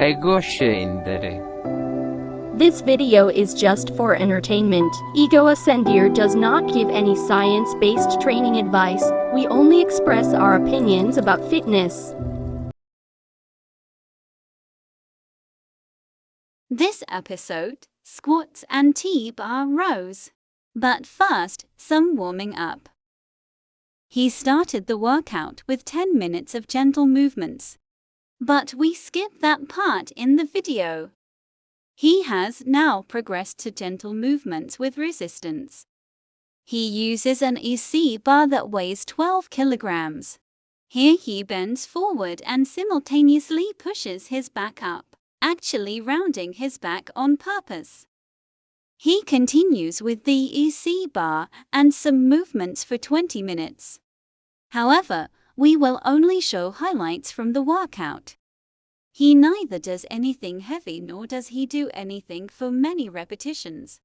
ego scendere. This video is just for entertainment. Ego Ascendier does not give any science-based training advice. We only express our opinions about fitness. This episode, squats and T-bar rows. But first, some warming up. He started the workout with 10 minutes of gentle movements. But we skipped that part in the video. He has now progressed to gentle movements with resistance. He uses an EC bar that weighs 12 kilograms. Here he bends forward and simultaneously pushes his back up, actually rounding his back on purpose. He continues with the EC bar and some movements for 20 minutes. However, we will only show highlights from the workout. He neither does anything heavy nor does he do anything for many repetitions.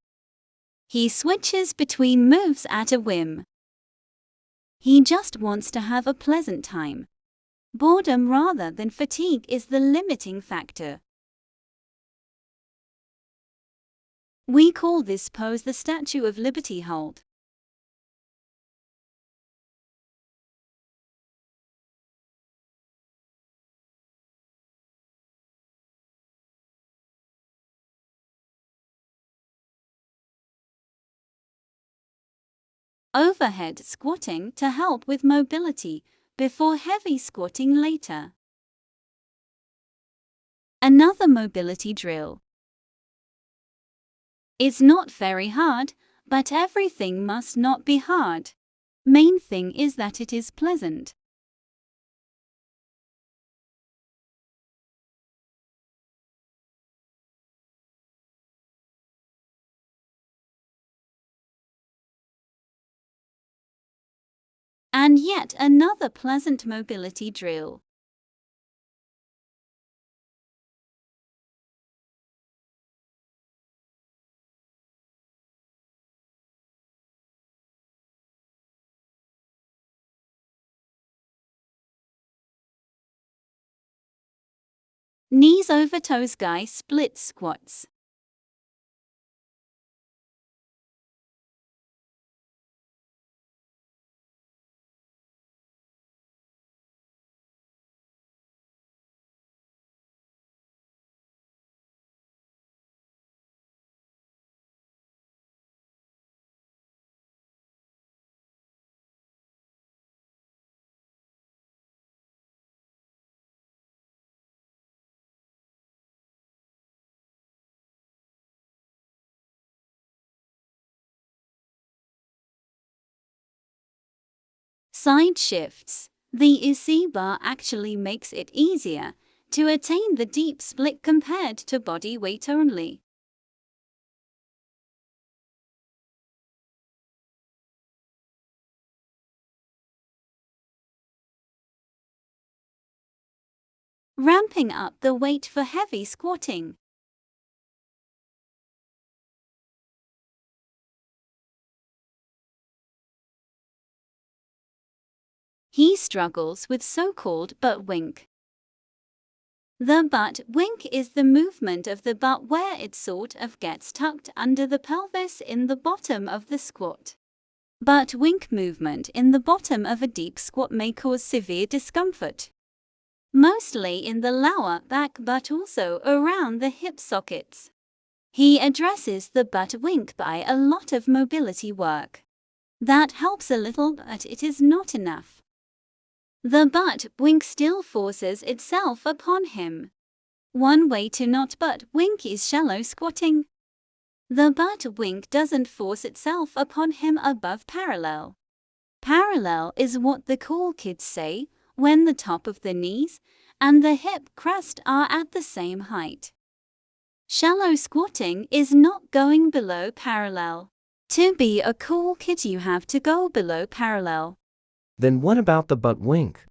He switches between moves at a whim. He just wants to have a pleasant time. Boredom rather than fatigue is the limiting factor. We call this pose the Statue of Liberty hold. Overhead squatting to help with mobility, before heavy squatting later. Another mobility drill. It's not very hard, but everything must not be hard. Main thing is that it is pleasant. And yet another pleasant mobility drill. Knees over toes guy split squats. Side shifts. The EC bar actually makes it easier to attain the deep split compared to body weight only. Ramping up the weight for heavy squatting. He struggles with so-called butt wink. The butt wink is the movement of the butt where it sort of gets tucked under the pelvis in the bottom of the squat. Butt wink movement in the bottom of a deep squat may cause severe discomfort, mostly in the lower back but also around the hip sockets. He addresses the butt wink by a lot of mobility work. That helps a little, but it is not enough. The butt wink still forces itself upon him. One way to not butt wink is shallow squatting. The butt wink doesn't force itself upon him above parallel. Parallel is what the cool kids say when the top of the knees and the hip crest are at the same height. Shallow squatting is not going below parallel. To be a cool kid you have to go below parallel. Then what about the butt wink?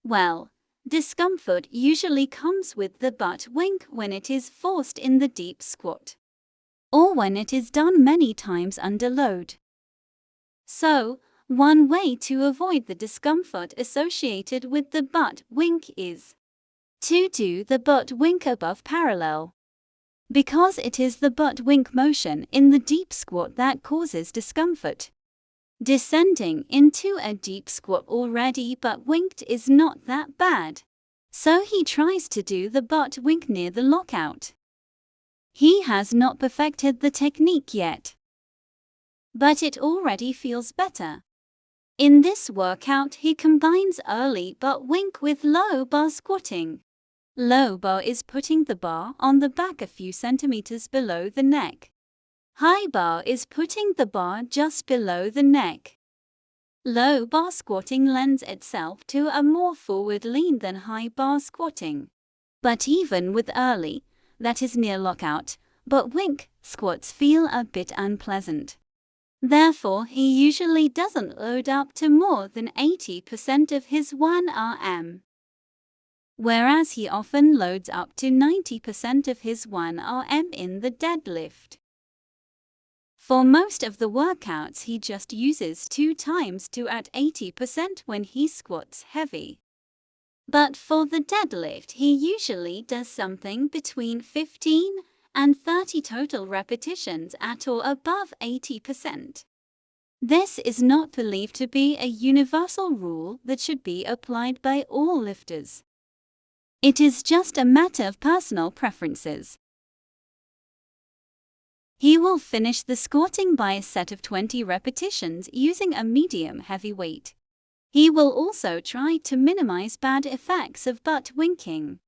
Well, discomfort usually comes with the butt wink when it is forced in the deep squat, or when it is done many times under load. So, one way to avoid the discomfort associated with the butt wink is To do the butt wink above parallel. Because it is the butt wink motion in the deep squat that causes discomfort. Descending into a deep squat already butt winked is not that bad. So he tries to do the butt wink near the lockout. He has not perfected the technique yet, but it already feels better. In this workout, he combines early butt wink with low bar squatting. Low bar is putting the bar on the back a few centimeters below the neck. High bar is putting the bar just below the neck. Low bar squatting lends itself to a more forward lean than high bar squatting. But even with early, that is near lockout, butt wink squats feel a bit unpleasant. Therefore, he usually doesn't load up to more than 80% of his 1RM. Whereas he often loads up to 90% of his 1RM in the deadlift. For most of the workouts, he just uses 2 times to at 80% when he squats heavy. But for the deadlift, he usually does something between 15 and 30 total repetitions at or above 80%. This is not believed to be a universal rule that should be applied by all lifters. It is just a matter of personal preferences. He will finish the squatting by a set of 20 repetitions using a medium heavy weight. He will also try to minimize bad effects of butt winking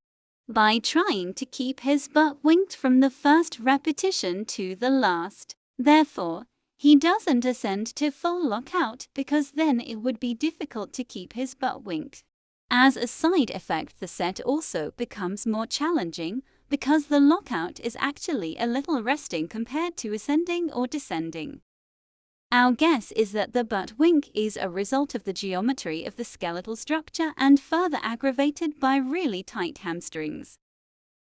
by trying to keep his butt winked from the first repetition to the last. Therefore, he doesn't ascend to full lockout because then it would be difficult to keep his butt winked. As a side effect, the set also becomes more challenging because the lockout is actually a little resting compared to ascending or descending. Our guess is that the butt wink is a result of the geometry of the skeletal structure and further aggravated by really tight hamstrings.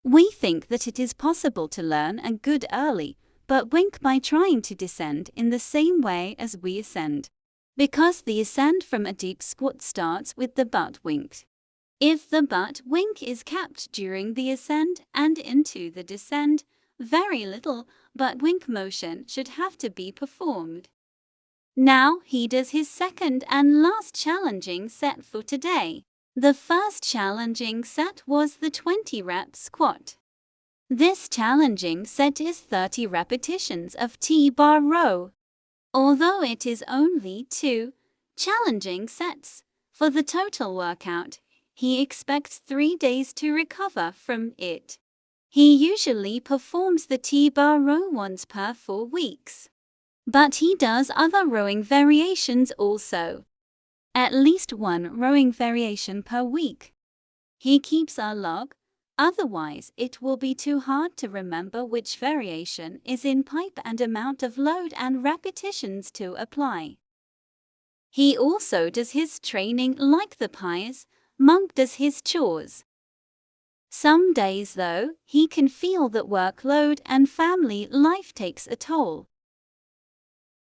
We think that it is possible to learn a good early butt wink by trying to descend in the same way as we ascend, because the ascent from a deep squat starts with the butt winked. If the butt wink is kept during the ascent and into the descent, very little butt wink motion should have to be performed. Now he does his second and last challenging set for today. The first challenging set was the 20-rep squat. This challenging set is 30 repetitions of T-bar row. Although it is only 2 challenging sets, for the total workout, he expects 3 days to recover from it. He usually performs the T-bar row once per 4 weeks. But he does other rowing variations also. At least 1 rowing variation per week. He keeps a log, otherwise it will be too hard to remember which variation is in pipe and amount of load and repetitions to apply. He also does his training like the pies, monk does his chores. Some days though, he can feel that workload and family life takes a toll.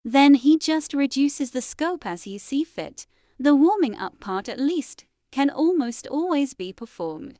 Then he just reduces the scope as he sees fit. The warming up part at least can almost always be performed.